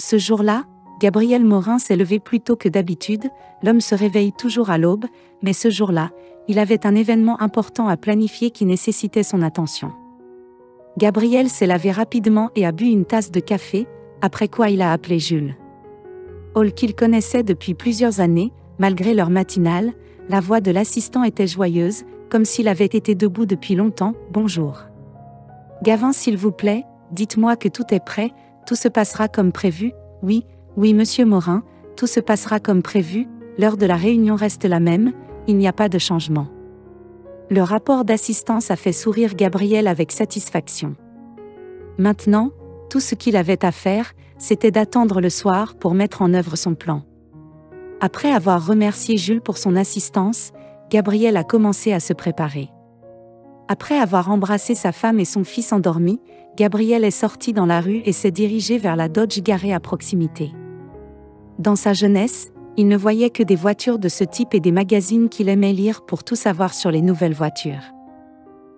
Ce jour-là, Gabriel Morin s'est levé plus tôt que d'habitude. L'homme se réveille toujours à l'aube, mais ce jour-là, il avait un événement important à planifier qui nécessitait son attention. Gabriel s'est lavé rapidement et a bu une tasse de café, après quoi il a appelé Jules. Hall qu'il connaissait depuis plusieurs années, malgré l'heure matinale, la voix de l'assistant était joyeuse, comme s'il avait été debout depuis longtemps. « Bonjour. Gavin, s'il vous plaît, dites-moi que tout est prêt, tout se passera comme prévu. » « Oui, monsieur Morin, tout se passera comme prévu, l'heure de la réunion reste la même, il n'y a pas de changement. » Le rapport d'assistance a fait sourire Gabriel avec satisfaction. Maintenant, tout ce qu'il avait à faire, c'était d'attendre le soir pour mettre en œuvre son plan. Après avoir remercié Jules pour son assistance, Gabriel a commencé à se préparer. Après avoir embrassé sa femme et son fils endormis, Gabriel est sorti dans la rue et s'est dirigé vers la Dodge garée à proximité. Dans sa jeunesse, il ne voyait que des voitures de ce type et des magazines qu'il aimait lire pour tout savoir sur les nouvelles voitures.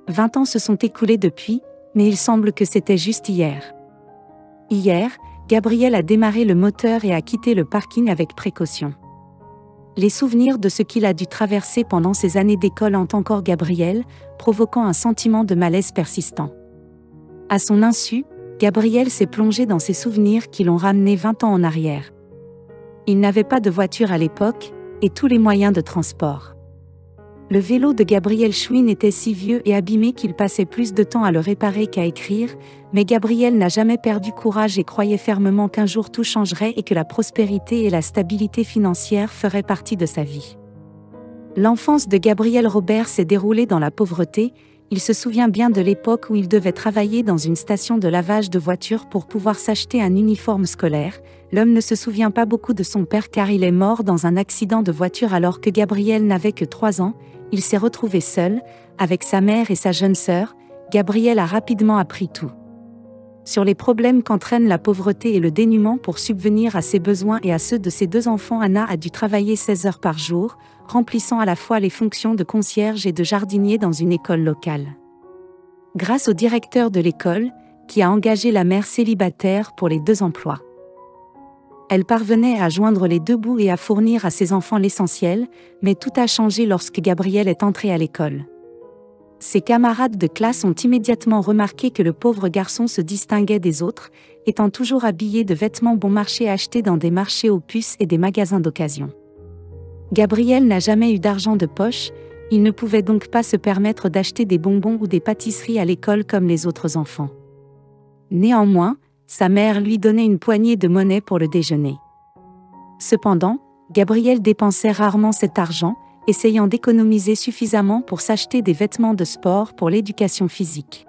20 ans se sont écoulés depuis, mais il semble que c'était juste hier. Hier, Gabriel a démarré le moteur et a quitté le parking avec précaution. Les souvenirs de ce qu'il a dû traverser pendant ses années d'école hantent encore Gabriel, provoquant un sentiment de malaise persistant. À son insu, Gabriel s'est plongé dans ses souvenirs qui l'ont ramené 20 ans en arrière. Il n'avait pas de voiture à l'époque, et tous les moyens de transport. Le vélo de Gabriel Chouine était si vieux et abîmé qu'il passait plus de temps à le réparer qu'à écrire, mais Gabriel n'a jamais perdu courage et croyait fermement qu'un jour tout changerait et que la prospérité et la stabilité financière feraient partie de sa vie. L'enfance de Gabriel Robert s'est déroulée dans la pauvreté. Il se souvient bien de l'époque où il devait travailler dans une station de lavage de voitures pour pouvoir s'acheter un uniforme scolaire. L'homme ne se souvient pas beaucoup de son père car il est mort dans un accident de voiture alors que Gabriel n'avait que 3 ans. Il s'est retrouvé seul, avec sa mère et sa jeune sœur. Gabriel a rapidement appris tout sur les problèmes qu'entraînent la pauvreté et le dénuement pour subvenir à ses besoins et à ceux de ses 2 enfants. Anna a dû travailler 16 heures par jour, remplissant à la fois les fonctions de concierge et de jardinier dans une école locale. Grâce au directeur de l'école, qui a engagé la mère célibataire pour les 2 emplois, elle parvenait à joindre les 2 bouts et à fournir à ses enfants l'essentiel, mais tout a changé lorsque Gabriel est entré à l'école. Ses camarades de classe ont immédiatement remarqué que le pauvre garçon se distinguait des autres, étant toujours habillé de vêtements bon marché achetés dans des marchés aux puces et des magasins d'occasion. Gabriel n'a jamais eu d'argent de poche, il ne pouvait donc pas se permettre d'acheter des bonbons ou des pâtisseries à l'école comme les autres enfants. Néanmoins, sa mère lui donnait une poignée de monnaie pour le déjeuner. Cependant, Gabriel dépensait rarement cet argent, essayant d'économiser suffisamment pour s'acheter des vêtements de sport pour l'éducation physique.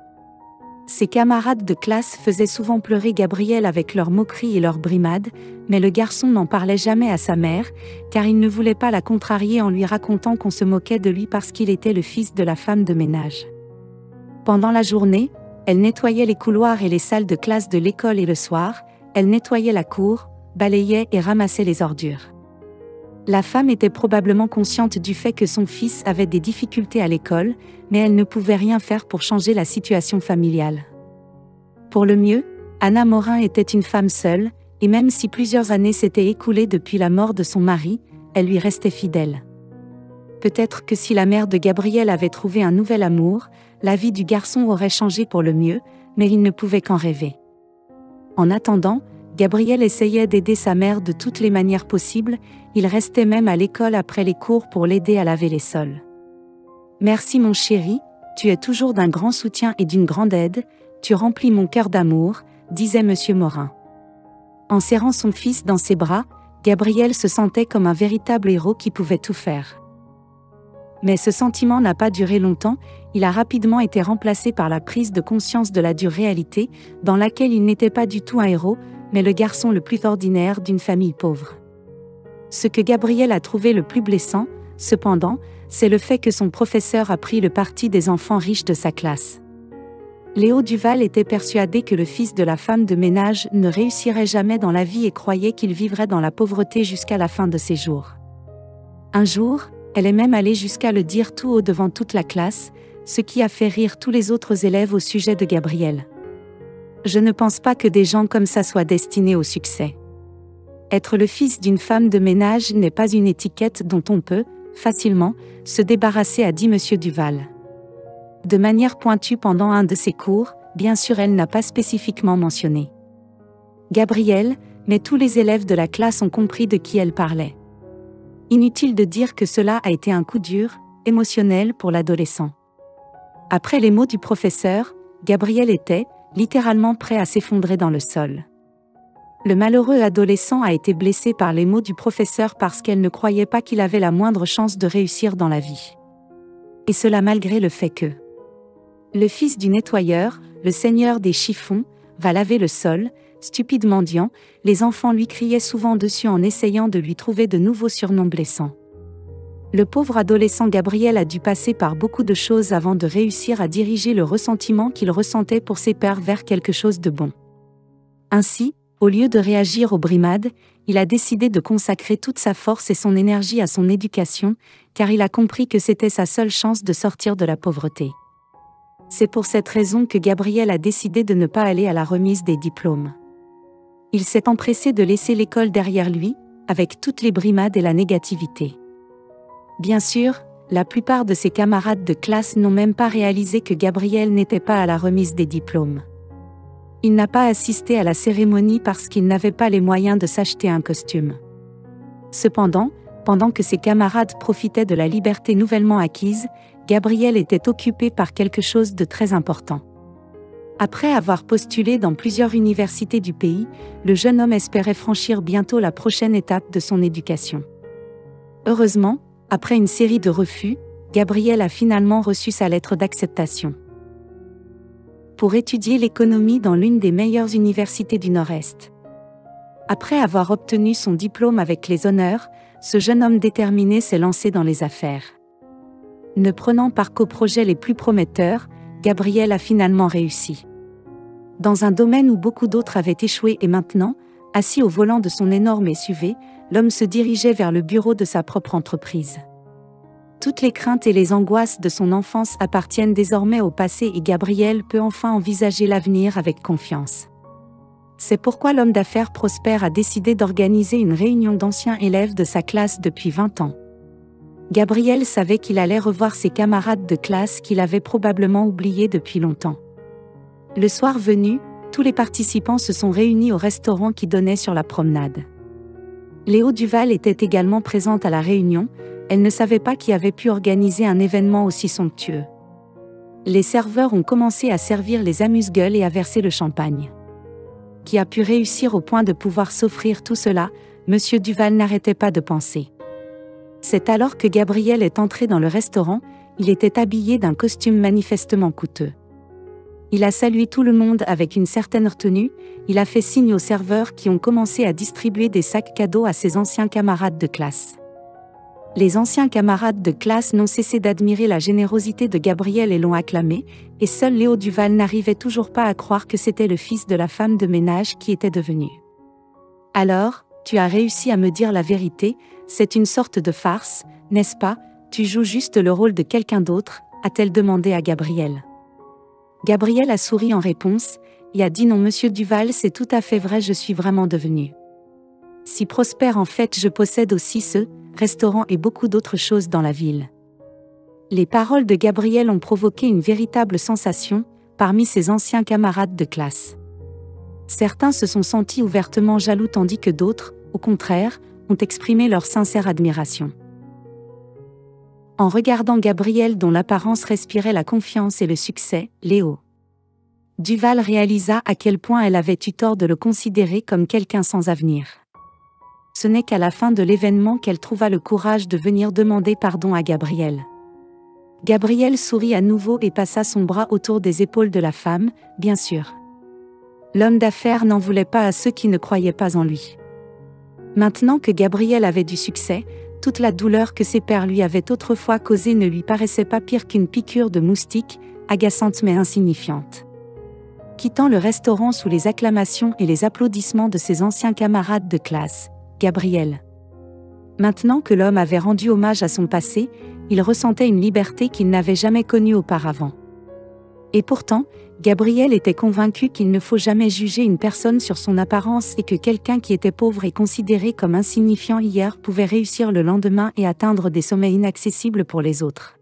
Ses camarades de classe faisaient souvent pleurer Gabriel avec leurs moqueries et leurs brimades, mais le garçon n'en parlait jamais à sa mère, car il ne voulait pas la contrarier en lui racontant qu'on se moquait de lui parce qu'il était le fils de la femme de ménage. Pendant la journée, elle nettoyait les couloirs et les salles de classe de l'école et le soir, elle nettoyait la cour, balayait et ramassait les ordures. La femme était probablement consciente du fait que son fils avait des difficultés à l'école, mais elle ne pouvait rien faire pour changer la situation familiale. Pour le mieux, Anna Morin était une femme seule, et même si plusieurs années s'étaient écoulées depuis la mort de son mari, elle lui restait fidèle. Peut-être que si la mère de Gabriel avait trouvé un nouvel amour, la vie du garçon aurait changé pour le mieux, mais il ne pouvait qu'en rêver. En attendant, Gabriel essayait d'aider sa mère de toutes les manières possibles, il restait même à l'école après les cours pour l'aider à laver les sols. « Merci mon chéri, tu es toujours d'un grand soutien et d'une grande aide, tu remplis mon cœur d'amour », disait monsieur Morin. En serrant son fils dans ses bras, Gabriel se sentait comme un véritable héros qui pouvait tout faire. Mais ce sentiment n'a pas duré longtemps, il a rapidement été remplacé par la prise de conscience de la dure réalité, dans laquelle il n'était pas du tout un héros, mais le garçon le plus ordinaire d'une famille pauvre. Ce que Gabriel a trouvé le plus blessant, cependant, c'est le fait que son professeur a pris le parti des enfants riches de sa classe. Léo Duval était persuadé que le fils de la femme de ménage ne réussirait jamais dans la vie et croyait qu'il vivrait dans la pauvreté jusqu'à la fin de ses jours. Un jour, elle est même allée jusqu'à le dire tout haut devant toute la classe, ce qui a fait rire tous les autres élèves au sujet de Gabriel. Je ne pense pas que des gens comme ça soient destinés au succès. Être le fils d'une femme de ménage n'est pas une étiquette dont on peut, facilement, se débarrasser, a dit Monsieur Duval. De manière pointue pendant un de ses cours, bien sûr elle n'a pas spécifiquement mentionné Gabrielle, mais tous les élèves de la classe ont compris de qui elle parlait. Inutile de dire que cela a été un coup dur, émotionnel pour l'adolescent. Après les mots du professeur, Gabrielle était, littéralement prêt à s'effondrer dans le sol. Le malheureux adolescent a été blessé par les mots du professeur parce qu'elle ne croyait pas qu'il avait la moindre chance de réussir dans la vie. Et cela malgré le fait que le fils du nettoyeur, le seigneur des chiffons, va laver le sol, stupide mendiant, les enfants lui criaient souvent dessus en essayant de lui trouver de nouveaux surnoms blessants. Le pauvre adolescent Gabriel a dû passer par beaucoup de choses avant de réussir à diriger le ressentiment qu'il ressentait pour ses pairs vers quelque chose de bon. Ainsi, au lieu de réagir aux brimades, il a décidé de consacrer toute sa force et son énergie à son éducation, car il a compris que c'était sa seule chance de sortir de la pauvreté. C'est pour cette raison que Gabriel a décidé de ne pas aller à la remise des diplômes. Il s'est empressé de laisser l'école derrière lui, avec toutes les brimades et la négativité. Bien sûr, la plupart de ses camarades de classe n'ont même pas réalisé que Gabriel n'était pas à la remise des diplômes. Il n'a pas assisté à la cérémonie parce qu'il n'avait pas les moyens de s'acheter un costume. Cependant, pendant que ses camarades profitaient de la liberté nouvellement acquise, Gabriel était occupé par quelque chose de très important. Après avoir postulé dans plusieurs universités du pays, le jeune homme espérait franchir bientôt la prochaine étape de son éducation. Heureusement, après une série de refus, Gabriel a finalement reçu sa lettre d'acceptation pour étudier l'économie dans l'une des meilleures universités du Nord-Est. Après avoir obtenu son diplôme avec les honneurs, ce jeune homme déterminé s'est lancé dans les affaires. Ne prenant part qu'aux projets les plus prometteurs, Gabriel a finalement réussi. Dans un domaine où beaucoup d'autres avaient échoué et maintenant, assis au volant de son énorme SUV, l'homme se dirigeait vers le bureau de sa propre entreprise. Toutes les craintes et les angoisses de son enfance appartiennent désormais au passé et Gabriel peut enfin envisager l'avenir avec confiance. C'est pourquoi l'homme d'affaires Prosper a décidé d'organiser une réunion d'anciens élèves de sa classe depuis 20 ans. Gabriel savait qu'il allait revoir ses camarades de classe qu'il avait probablement oubliés depuis longtemps. Le soir venu, tous les participants se sont réunis au restaurant qui donnait sur la promenade. Léo Duval était également présente à la réunion. Elle ne savait pas qui avait pu organiser un événement aussi somptueux. Les serveurs ont commencé à servir les amuse-gueules et à verser le champagne. Qui a pu réussir au point de pouvoir s'offrir tout cela, Monsieur Duval n'arrêtait pas de penser. C'est alors que Gabriel est entré dans le restaurant, il était habillé d'un costume manifestement coûteux. Il a salué tout le monde avec une certaine retenue, il a fait signe aux serveurs qui ont commencé à distribuer des sacs cadeaux à ses anciens camarades de classe. Les anciens camarades de classe n'ont cessé d'admirer la générosité de Gabriel et l'ont acclamé, et seul Léo Duval n'arrivait toujours pas à croire que c'était le fils de la femme de ménage qui était devenu. « Alors, tu as réussi à me dire la vérité, c'est une sorte de farce, n'est-ce pas, tu joues juste le rôle de quelqu'un d'autre ?» a-t-elle demandé à Gabriel. Gabriel a souri en réponse, et a dit non Monsieur Duval, c'est tout à fait vrai, je suis vraiment devenu. Si prospère en fait, je possède aussi ce restaurant et beaucoup d'autres choses dans la ville. Les paroles de Gabriel ont provoqué une véritable sensation parmi ses anciens camarades de classe. Certains se sont sentis ouvertement jaloux tandis que d'autres, au contraire, ont exprimé leur sincère admiration. En regardant Gabriel dont l'apparence respirait la confiance et le succès, Léo Duval réalisa à quel point elle avait eu tort de le considérer comme quelqu'un sans avenir. Ce n'est qu'à la fin de l'événement qu'elle trouva le courage de venir demander pardon à Gabriel. Gabriel sourit à nouveau et passa son bras autour des épaules de la femme, bien sûr. L'homme d'affaires n'en voulait pas à ceux qui ne croyaient pas en lui. Maintenant que Gabriel avait du succès, toute la douleur que ses pères lui avaient autrefois causée ne lui paraissait pas pire qu'une piqûre de moustique, agaçante mais insignifiante. Quittant le restaurant sous les acclamations et les applaudissements de ses anciens camarades de classe, Gabriel. Maintenant que l'homme avait rendu hommage à son passé, il ressentait une liberté qu'il n'avait jamais connue auparavant. Et pourtant, Gabriel était convaincu qu'il ne faut jamais juger une personne sur son apparence et que quelqu'un qui était pauvre et considéré comme insignifiant hier pouvait réussir le lendemain et atteindre des sommets inaccessibles pour les autres.